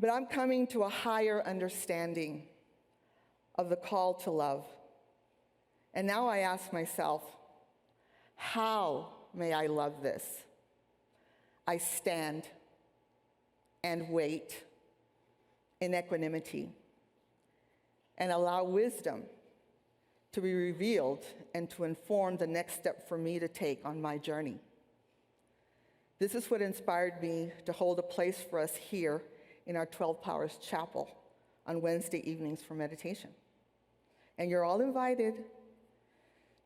But I'm coming to a higher understanding of the call to love. And now I ask myself, how may I love this? I stand and wait in equanimity and allow wisdom to be revealed and to inform the next step for me to take on my journey. This is what inspired me to hold a place for us here in our 12 Powers Chapel on Wednesday evenings for meditation. And you're all invited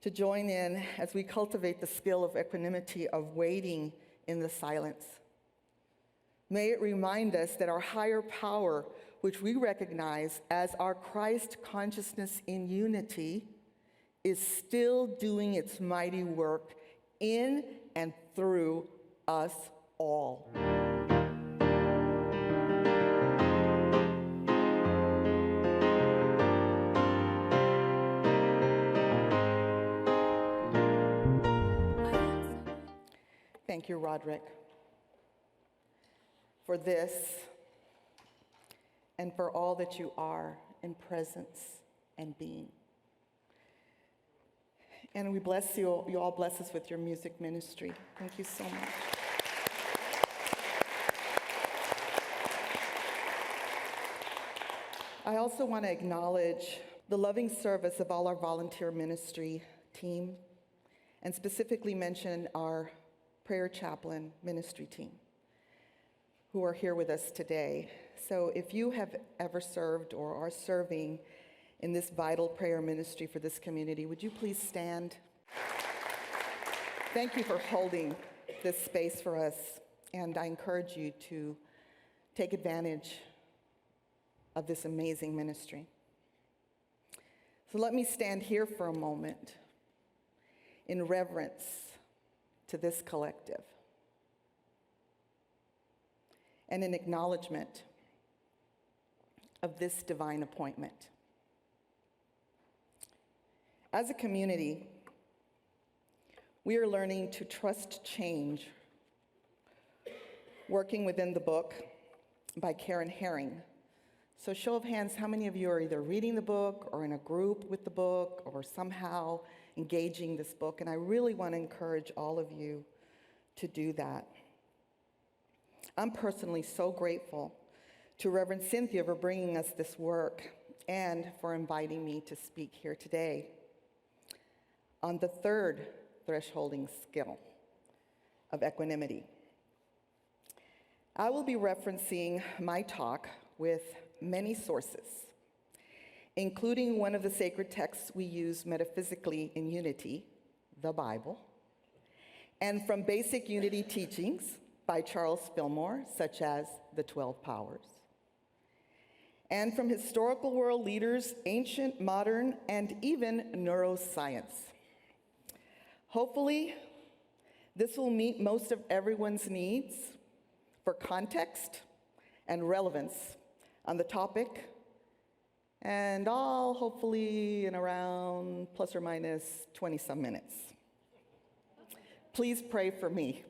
to join in as we cultivate the skill of equanimity, of waiting in the silence. May it remind us that our higher power, which we recognize as our Christ consciousness in unity, is still doing its mighty work in and through us all. Thank you, Roderick, for this and for all that you are in presence and being. And we bless you. You all bless us with your music ministry. Thank you so much. I also want to acknowledge the loving service of all our volunteer ministry team, and specifically mention our prayer chaplain ministry team who are here with us today. So if you have ever served or are serving in this vital prayer ministry for this community, would you please stand? Thank you for holding this space for us, and I encourage you to take advantage of this amazing ministry. So let me stand here for a moment in reverence to this collective and in acknowledgement of this divine appointment. As a community, we are learning to trust change, working within the book by Karen Herring. So show of hands, how many of you are either reading the book or in a group with the book or somehow engaging this book? And I really want to encourage all of you to do that. I'm personally so grateful to Reverend Cynthia for bringing us this work and for inviting me to speak here today on the third thresholding skill of equanimity. I will be referencing my talk with many sources, including one of the sacred texts we use metaphysically in unity, the Bible, and from basic unity teachings by Charles Fillmore, such as the 12 Powers, and from historical world leaders, ancient, modern, and even neuroscience. Hopefully, this will meet most of everyone's needs for context and relevance on the topic, and all hopefully in around plus or minus 20-some minutes. Please pray for me.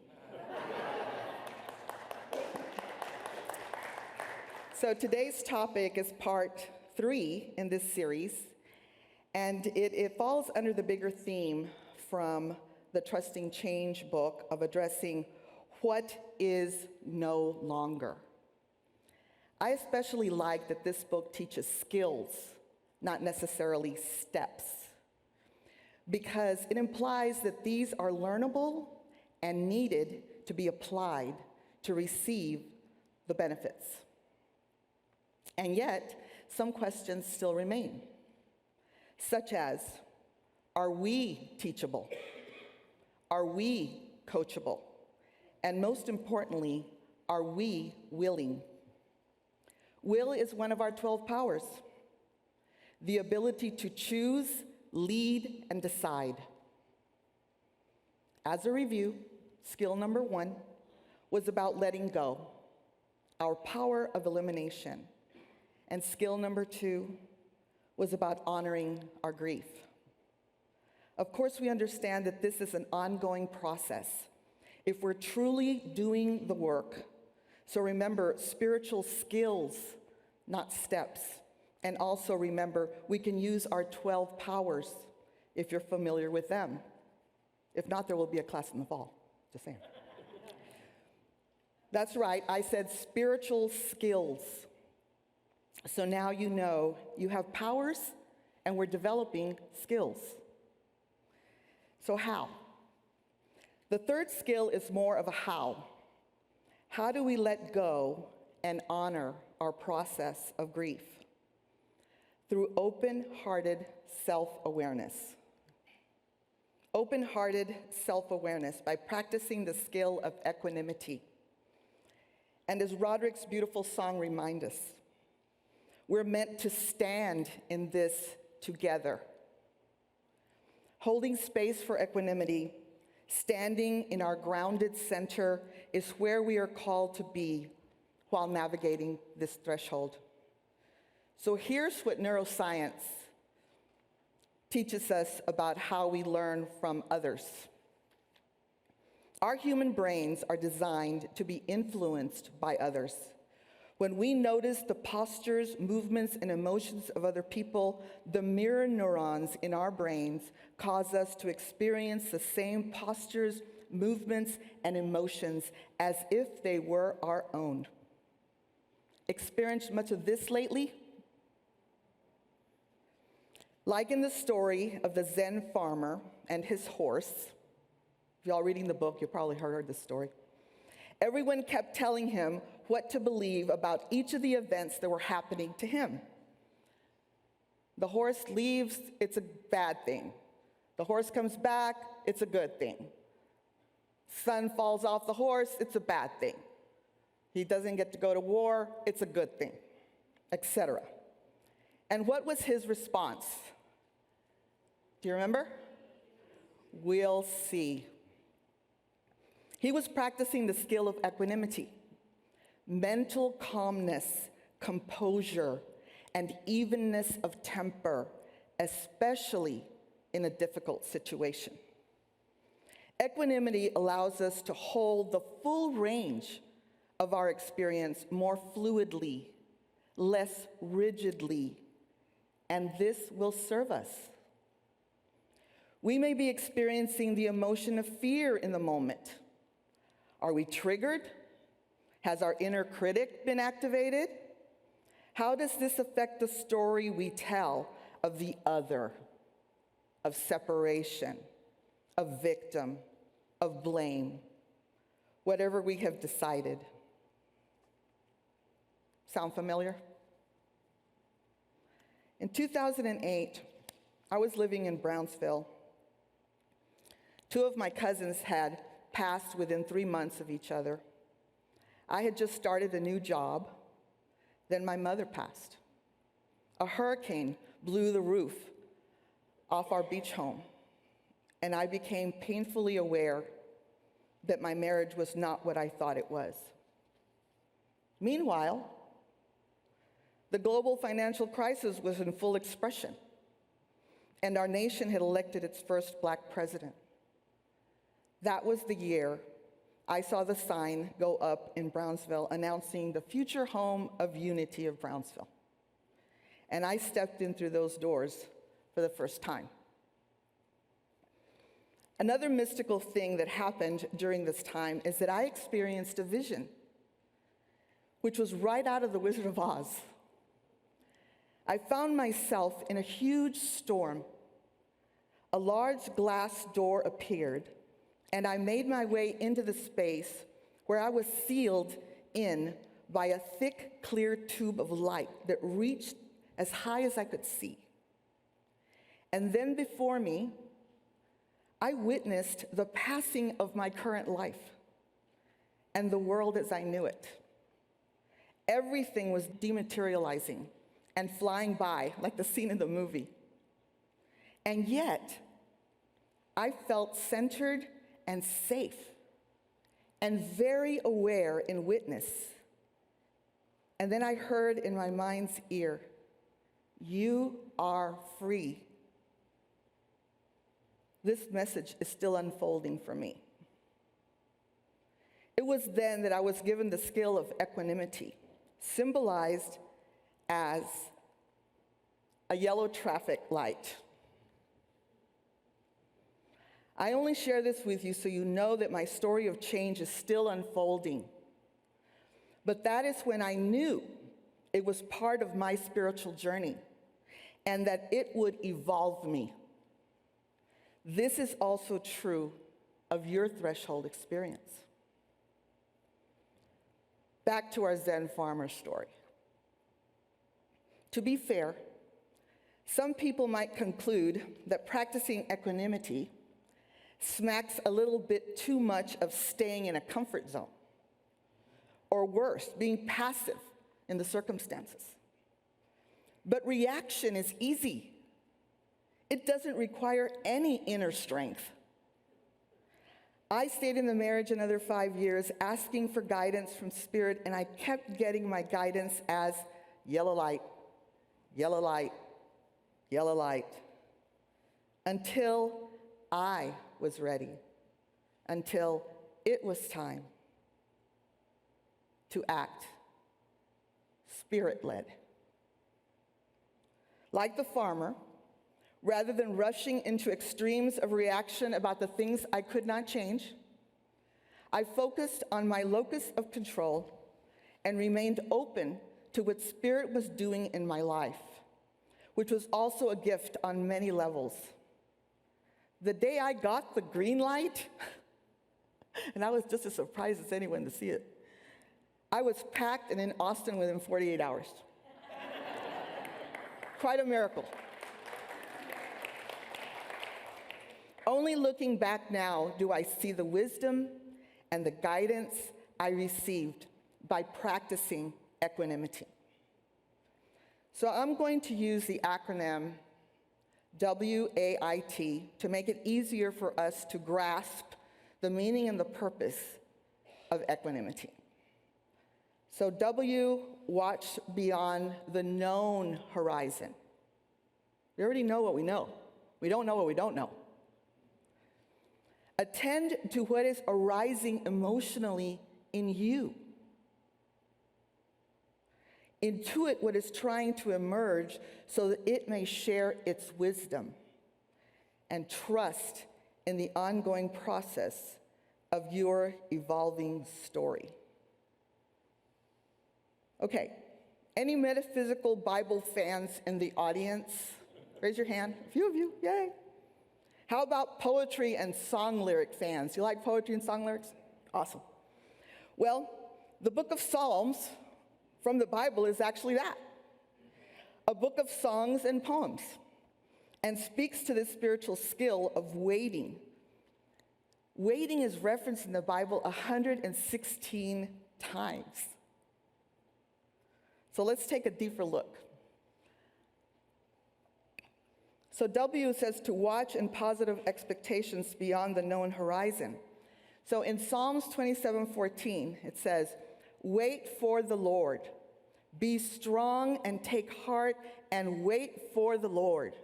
So today's topic is part 3 in this series, and it falls under the bigger theme from the Trusting Change book of addressing what is no longer. I especially like that this book teaches skills, not necessarily steps, because it implies that these are learnable and needed to be applied to receive the benefits. And yet, some questions still remain, such as, are we teachable? Are we coachable? And most importantly, are we willing? Will is one of our 12 powers, the ability to choose, lead, and decide. As a review, skill number 1 was about letting go, our power of elimination. And skill number 2 was about honoring our grief. Of course, we understand that this is an ongoing process. If we're truly doing the work, So remember, spiritual skills, not steps. And also remember, we can use our 12 powers if you're familiar with them. If not, there will be a class in the fall. Just saying. That's right, I said spiritual skills. So now you know you have powers and we're developing skills. So how? The third skill is more of a how. How do we let go and honor our process of grief? Through open-hearted self-awareness. Open-hearted self-awareness by practicing the skill of equanimity. And as Roderick's beautiful song reminds us, we're meant to stand in this together. Holding space for equanimity, standing in our grounded center is where we are called to be while navigating this threshold. So here's what neuroscience teaches us about how we learn from others. Our human brains are designed to be influenced by others. When we notice the postures, movements, and emotions of other people, the mirror neurons in our brains cause us to experience the same postures, movements, and emotions as if they were our own. Experienced much of this lately? Like in the story of the Zen farmer and his horse, if y'all reading the book, you probably heard this story. Everyone kept telling him what to believe about each of the events that were happening to him. The horse leaves, it's a bad thing. The horse comes back, it's a good thing. Son falls off the horse, it's a bad thing. He doesn't get to go to war, it's a good thing, etc. And what was his response? Do you remember? We'll see. He was practicing the skill of equanimity, mental calmness, composure, and evenness of temper, especially in a difficult situation. Equanimity allows us to hold the full range of our experience more fluidly, less rigidly, and this will serve us. We may be experiencing the emotion of fear in the moment. Are we triggered? Has our inner critic been activated? How does this affect the story we tell of the other, of separation, of victim, of blame, whatever we have decided? Sound familiar? In 2008, I was living in Brownsville. Two of my cousins had passed within 3 months of each other. I had just started a new job. Then my mother passed. A hurricane blew the roof off our beach home, and I became painfully aware that my marriage was not what I thought it was. Meanwhile, the global financial crisis was in full expression, and our nation had elected its first Black president. That was the year I saw the sign go up in Brownsville announcing the future home of unity of Brownsville. And I stepped in through those doors for the first time. Another mystical thing that happened during this time is that I experienced a vision, which was right out of The Wizard of Oz. I found myself in a huge storm. A large glass door appeared, and I made my way into the space where I was sealed in by a thick, clear tube of light that reached as high as I could see. And then before me, I witnessed the passing of my current life and the world as I knew it. Everything was dematerializing and flying by like the scene in the movie. And yet, I felt centered and safe, and very aware in witness. And then I heard in my mind's ear, "You are free." This message is still unfolding for me. It was then that I was given the skill of equanimity, symbolized as a yellow traffic light. I only share this with you so you know that my story of change is still unfolding. But that is when I knew it was part of my spiritual journey and that it would evolve me. This is also true of your threshold experience. Back to our Zen farmer story. To be fair, some people might conclude that practicing equanimity smacks a little bit too much of staying in a comfort zone, or worse, being passive in the circumstances. But reaction is easy. It doesn't require any inner strength. I stayed in the marriage another 5 years, asking for guidance from Spirit, and I kept getting my guidance as yellow light, yellow light, yellow light, until I was ready, until it was time to act, Spirit-led. Like the farmer, rather than rushing into extremes of reaction about the things I could not change, I focused on my locus of control and remained open to what Spirit was doing in my life, which was also a gift on many levels. The day I got the green light, and I was just as surprised as anyone to see it, I was packed and in Austin within 48 hours. Quite a miracle. Only looking back now do I see the wisdom and the guidance I received by practicing equanimity. So I'm going to use the acronym WAIT to make it easier for us to grasp the meaning and the purpose of equanimity. So W, watch beyond the known horizon. We already know what we know. We don't know what we don't know. Attend to what is arising emotionally in you. Intuit what is trying to emerge so that it may share its wisdom, and trust in the ongoing process of your evolving story. Okay, any metaphysical Bible fans in the audience? Raise your hand. A few of you, yay. How about poetry and song lyric fans? You like poetry and song lyrics? Awesome. Well, the book of Psalms from the Bible is actually that, a book of songs and poems, and speaks to this spiritual skill of waiting. Waiting is referenced in the Bible 116 times. So let's take a deeper look. So W says to watch in positive expectations beyond the known horizon. So in Psalms 27:14, it says, wait for the Lord. Be strong and take heart and wait for the Lord.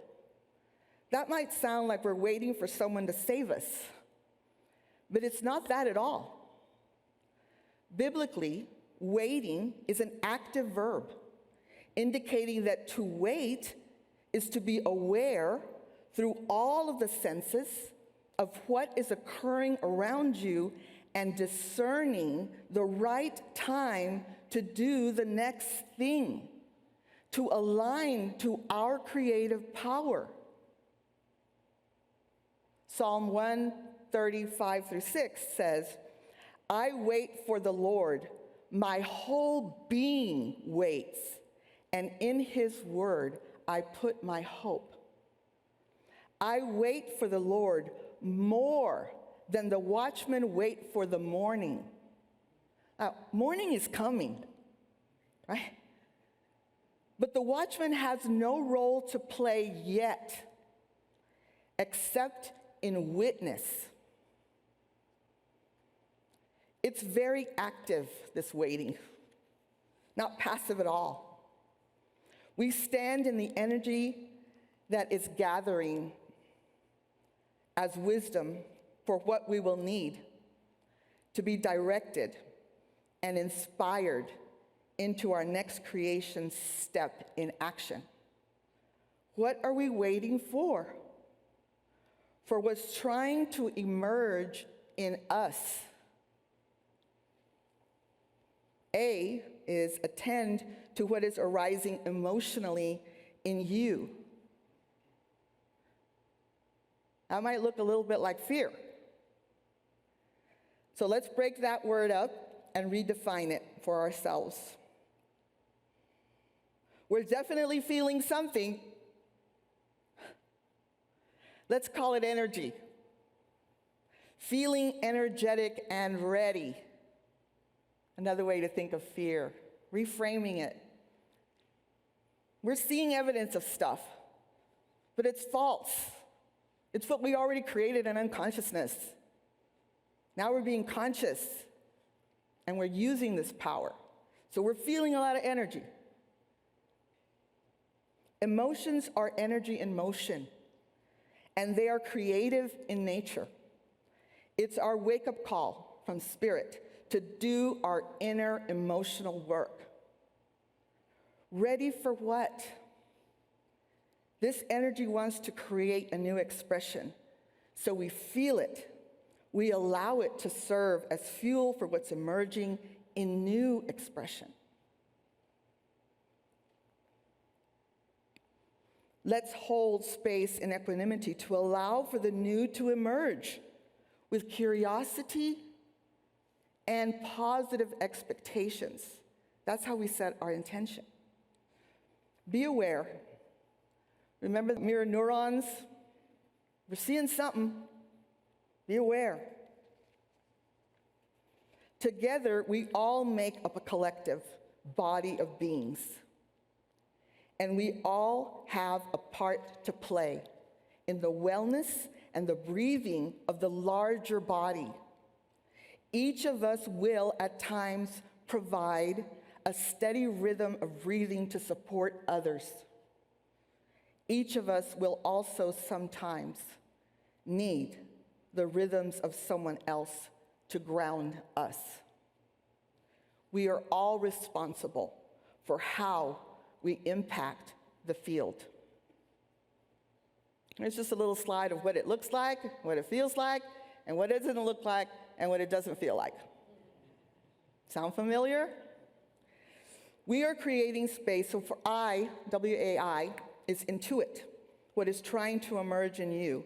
That might sound like we're waiting for someone to save us, but it's not that at all. Biblically, waiting is an active verb, indicating that to wait is to be aware through all of the senses of what is occurring around you and discerning the right time to do the next thing, to align to our creative power. Psalm 135-6 says, I wait for the Lord, my whole being waits, and in his word I put my hope. I wait for the Lord more than the watchmen wait for the morning. Now, morning is coming, right? But the watchman has no role to play yet, except in witness. It's very active, this waiting, not passive at all. We stand in the energy that is gathering as wisdom for what we will need to be directed and inspired into our next creation step in action. What are we waiting for? For what's trying to emerge in us. A is attend to what is arising emotionally in you. That might look a little bit like fear. So let's break that word up and redefine it for ourselves. We're definitely feeling something. Let's call it energy. Feeling energetic and ready. Another way to think of fear. Reframing it. We're seeing evidence of stuff, but it's false. It's what we already created in unconsciousness. Now we're being conscious, and we're using this power. So we're feeling a lot of energy. Emotions are energy in motion, and they are creative in nature. It's our wake-up call from spirit to do our inner emotional work. Ready for what? This energy wants to create a new expression. So we feel it. We allow it to serve as fuel for what's emerging in new expression. Let's hold space in equanimity to allow for the new to emerge with curiosity and positive expectations. That's how we set our intention. Be aware. Remember the mirror neurons? We're seeing something. Be aware. Together, we all make up a collective body of beings. And we all have a part to play in the wellness and the breathing of the larger body. Each of us will, at times, provide a steady rhythm of breathing to support others. Each of us will also sometimes need the rhythms of someone else to ground us. We are all responsible for how we impact the field. Here's just a little slide of what it looks like, what it feels like, and what it doesn't look like, and what it doesn't feel like. Sound familiar? We are creating space, so for I, W-A-I, is intuit, what is trying to emerge in you,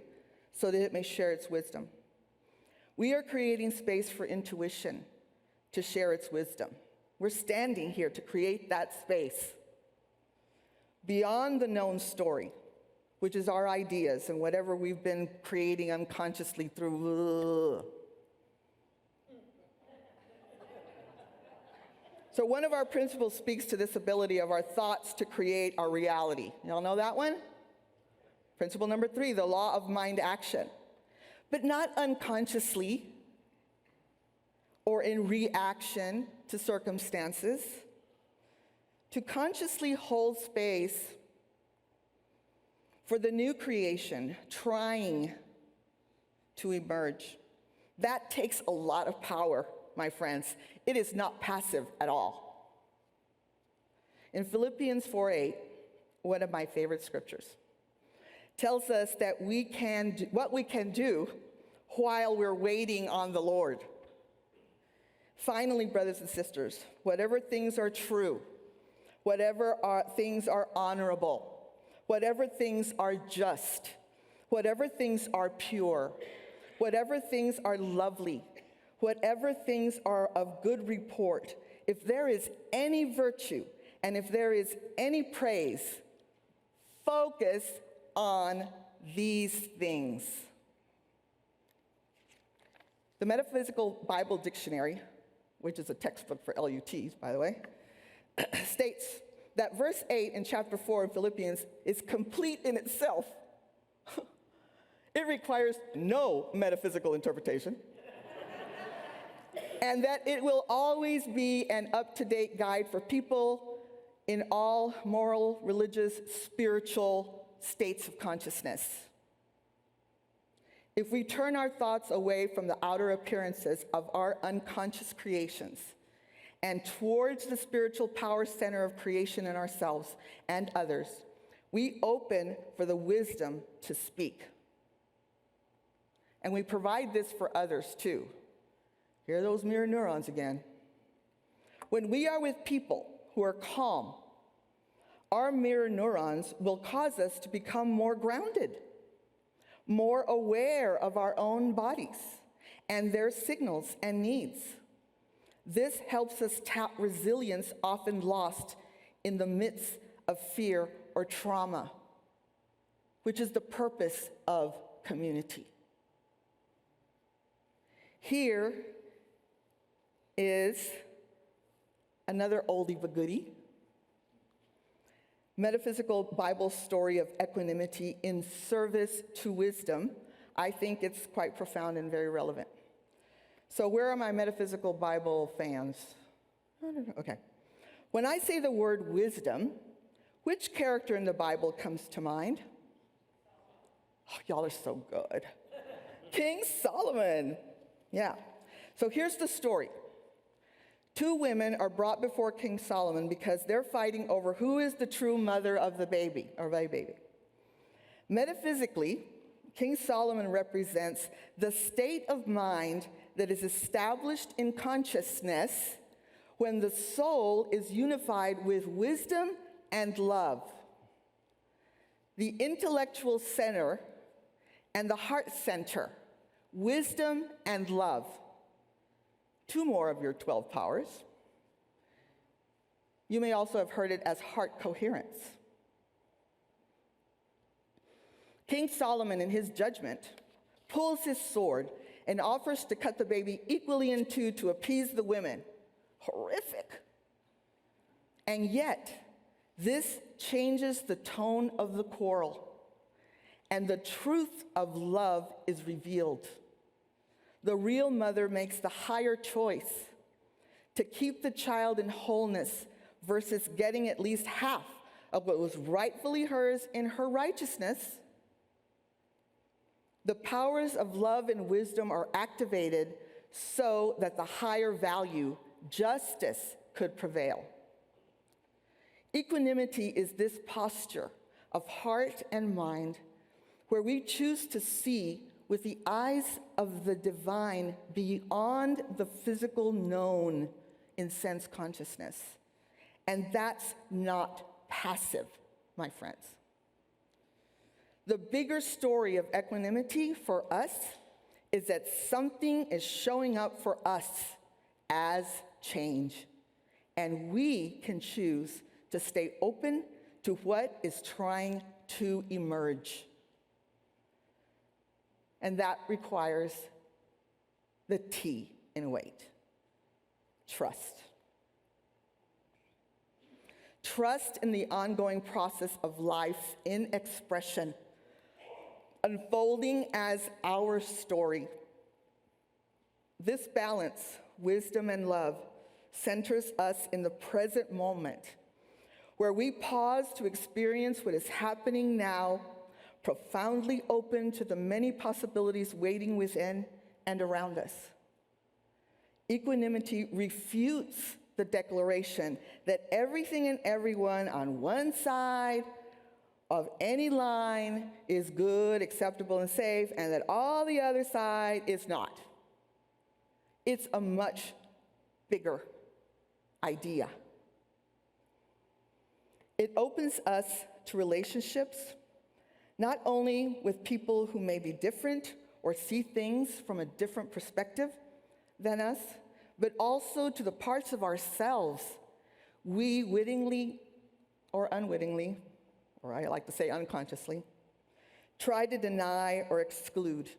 so that it may share its wisdom. We are creating space for intuition to share its wisdom. We're standing here to create that space beyond the known story, which is our ideas and whatever we've been creating unconsciously through. So one of our principles speaks to this ability of our thoughts to create our reality. Y'all know that one? Principle number 3, the law of mind action. But not unconsciously or in reaction to circumstances. To consciously hold space for the new creation trying to emerge. That takes a lot of power, my friends. It is not passive at all. In Philippians 4:8, one of my favorite scriptures, tells us that we can do what we can do while we're waiting on the Lord. Finally, brothers and sisters, whatever things are true, whatever things are honorable, whatever things are just, whatever things are pure, whatever things are lovely, whatever things are of good report, if there is any virtue and if there is any praise, focus on these things. The Metaphysical Bible Dictionary, which is a textbook for LUTs, by the way, states that verse 8 in chapter 4 of Philippians is complete in itself. It requires no metaphysical interpretation. And that it will always be an up-to-date guide for people in all moral, religious, spiritual states of consciousness. if we turn our thoughts away from the outer appearances of our unconscious creations and towards the spiritual power center of creation in ourselves and others, we open for the wisdom to speak. And we provide this for others too. Here are those mirror neurons again. When we are with people who are calm, our mirror neurons will cause us to become more grounded, more aware of our own bodies and their signals and needs. This helps us tap resilience often lost in the midst of fear or trauma, which is the purpose of community. Here is another oldie but goodie. Metaphysical Bible story of equanimity in service to wisdom. I think it's quite profound and very relevant. So where are my metaphysical Bible fans? Okay. When I say the word wisdom, which character in the Bible comes to mind? Oh, y'all are so good. King Solomon. Yeah. So here's the story. Two women are brought before King Solomon because they're fighting over who is the true mother of the baby, or a baby. Metaphysically, King Solomon represents the state of mind that is established in consciousness when the soul is unified with wisdom and love. The intellectual center and the heart center, wisdom and love. Two more of your 12 powers. You may also have heard it as heart coherence. King Solomon, in his judgment, pulls his sword and offers to cut the baby equally in two to appease the women. Horrific. And yet, this changes the tone of the quarrel, and the truth of love is revealed. The real mother makes the higher choice to keep the child in wholeness versus getting at least half of what was rightfully hers in her righteousness. The powers of love and wisdom are activated so that the higher value, justice, could prevail. Equanimity is this posture of heart and mind where we choose to see with the eyes of the divine beyond the physical known in sense consciousness. And that's not passive, my friends. The bigger story of equanimity for us is that something is showing up for us as change, and we can choose to stay open to what is trying to emerge. And that requires the T in wait, trust. Trust in the ongoing process of life in expression, unfolding as our story. This balance, wisdom and love, centers us in the present moment, where we pause to experience what is happening now, profoundly open to the many possibilities waiting within and around us. Equanimity refutes the declaration that everything and everyone on one side of any line is good, acceptable, and safe, and that all the other side is not. It's a much bigger idea. It opens us to relationships, not only with people who may be different or see things from a different perspective than us, but also to the parts of ourselves we wittingly or unwittingly, or I like to say unconsciously, try to deny or exclude.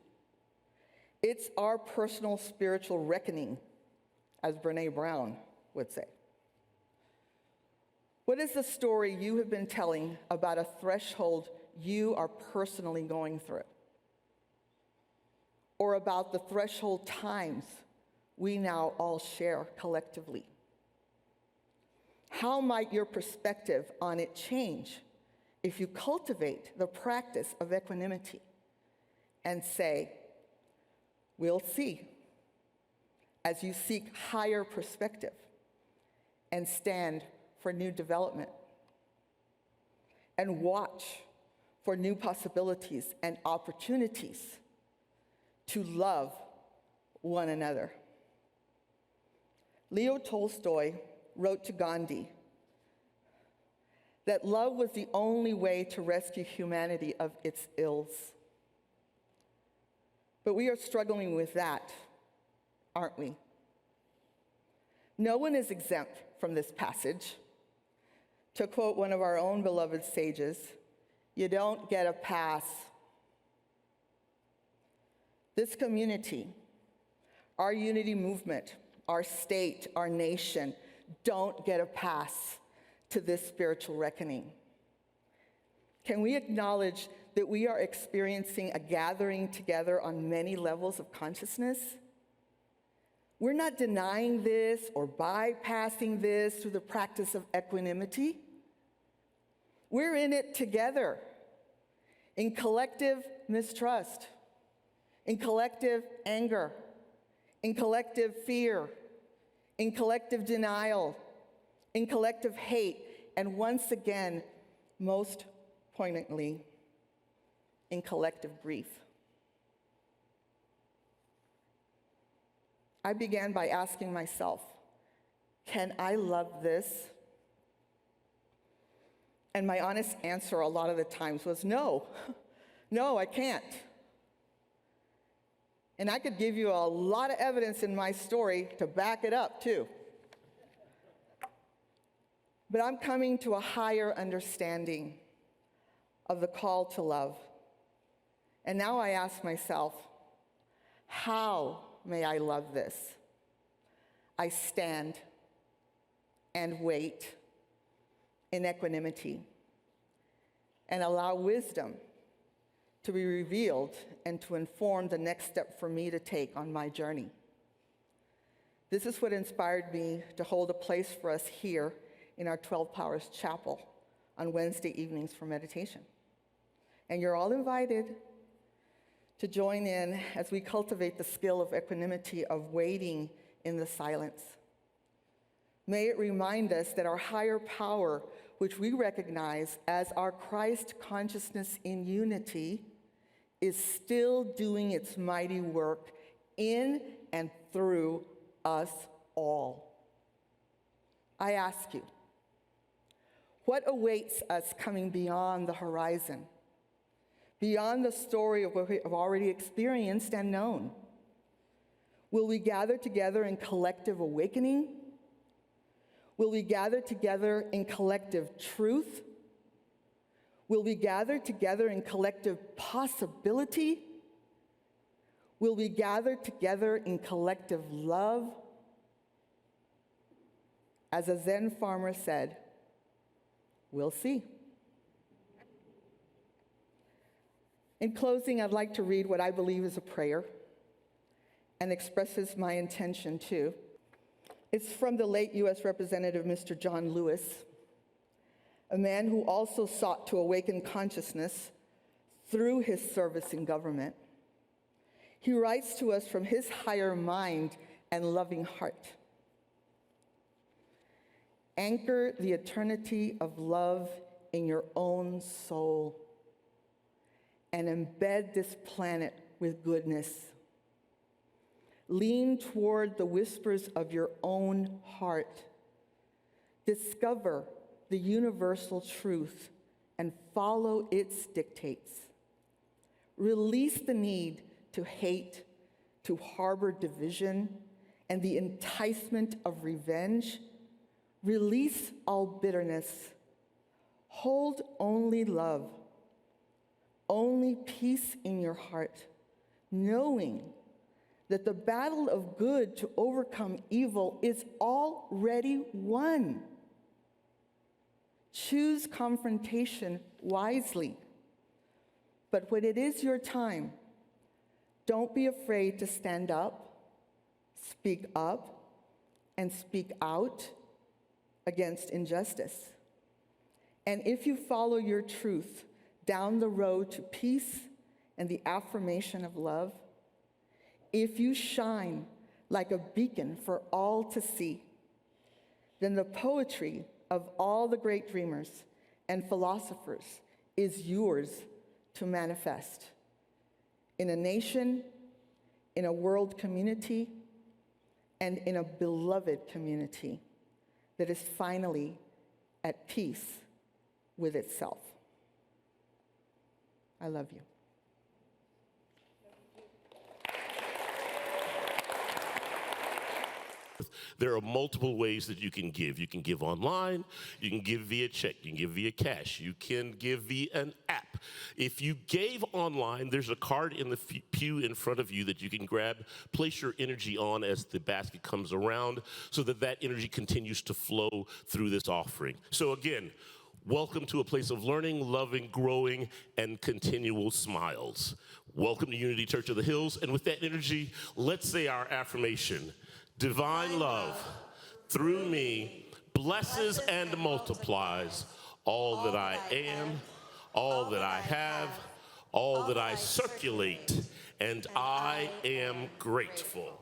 It's our personal spiritual reckoning, as Brené Brown would say. What is the story you have been telling about a threshold you are personally going through? Or about the threshold times we now all share collectively? How might your perspective on it change if you cultivate the practice of equanimity and say, We'll see as you seek higher perspective and stand for new development and watch for new possibilities and opportunities to love one another. Leo Tolstoy wrote to Gandhi that love was the only way to rescue humanity of its ills. But we are struggling with that, aren't we? No one is exempt from this passage. To quote one of our own beloved sages, you don't get a pass. This community, our unity movement, our state, our nation, don't get a pass to this spiritual reckoning. Can we acknowledge that we are experiencing a gathering together on many levels of consciousness? We're not denying this or bypassing this through the practice of equanimity. We're in it together, in collective mistrust, in collective anger, in collective fear, in collective denial, in collective hate, and once again, most poignantly, in collective grief. I began by asking myself, can I love this? And my honest answer a lot of the times was no. No, I can't. And I could give you a lot of evidence in my story to back it up, too. But I'm coming to a higher understanding of the call to love. And now I ask myself, how may I love this? I stand and wait in equanimity and allow wisdom to be revealed and to inform the next step for me to take on my journey. This is what inspired me to hold a place for us here in our 12 Powers Chapel on Wednesday evenings for meditation. And you're all invited to join in as we cultivate the skill of equanimity, of waiting in the silence. May it remind us that our higher power, which we recognize as our Christ consciousness in unity, is still doing its mighty work in and through us all. I ask you, what awaits us coming beyond the horizon, beyond the story of what we have already experienced and known? Will we gather together in collective awakening? Will we gather together in collective truth? Will we gather together in collective possibility? Will we gather together in collective love? As a Zen farmer said, we'll see. In closing, I'd like to read what I believe is a prayer and expresses my intention too. It's from the late U.S. Representative Mr. John Lewis, a man who also sought to awaken consciousness through his service in government. He writes to us from his higher mind and loving heart. Anchor the eternity of love in your own soul and embed this planet with goodness. Lean toward the whispers of your own heart. Discover the universal truth and follow its dictates. Release the need to hate, to harbor division, and the enticement of revenge. Release all bitterness. Hold only love, only peace in your heart, knowing that the battle of good to overcome evil is already won. Choose confrontation wisely. But when it is your time, don't be afraid to stand up, and speak out against injustice. And if you follow your truth down the road to peace and the affirmation of love, if you shine like a beacon for all to see, then the poetry of all the great dreamers and philosophers is yours to manifest in a nation, in a world community, and in a beloved community that is finally at peace with itself. I love you. There are multiple ways that you can give. You can give online, you can give via check, you can give via cash, you can give via an app. If you gave online, there's a card in the pew in front of you that you can grab, place your energy on as the basket comes around so that that energy continues to flow through this offering. So again, welcome to a place of learning, loving, growing, and continual smiles. Welcome to Unity Church of the Hills, and with that energy, let's say our affirmation. Divine love through me blesses and multiplies all that I am, all that I have, all that I circulate, and I am grateful.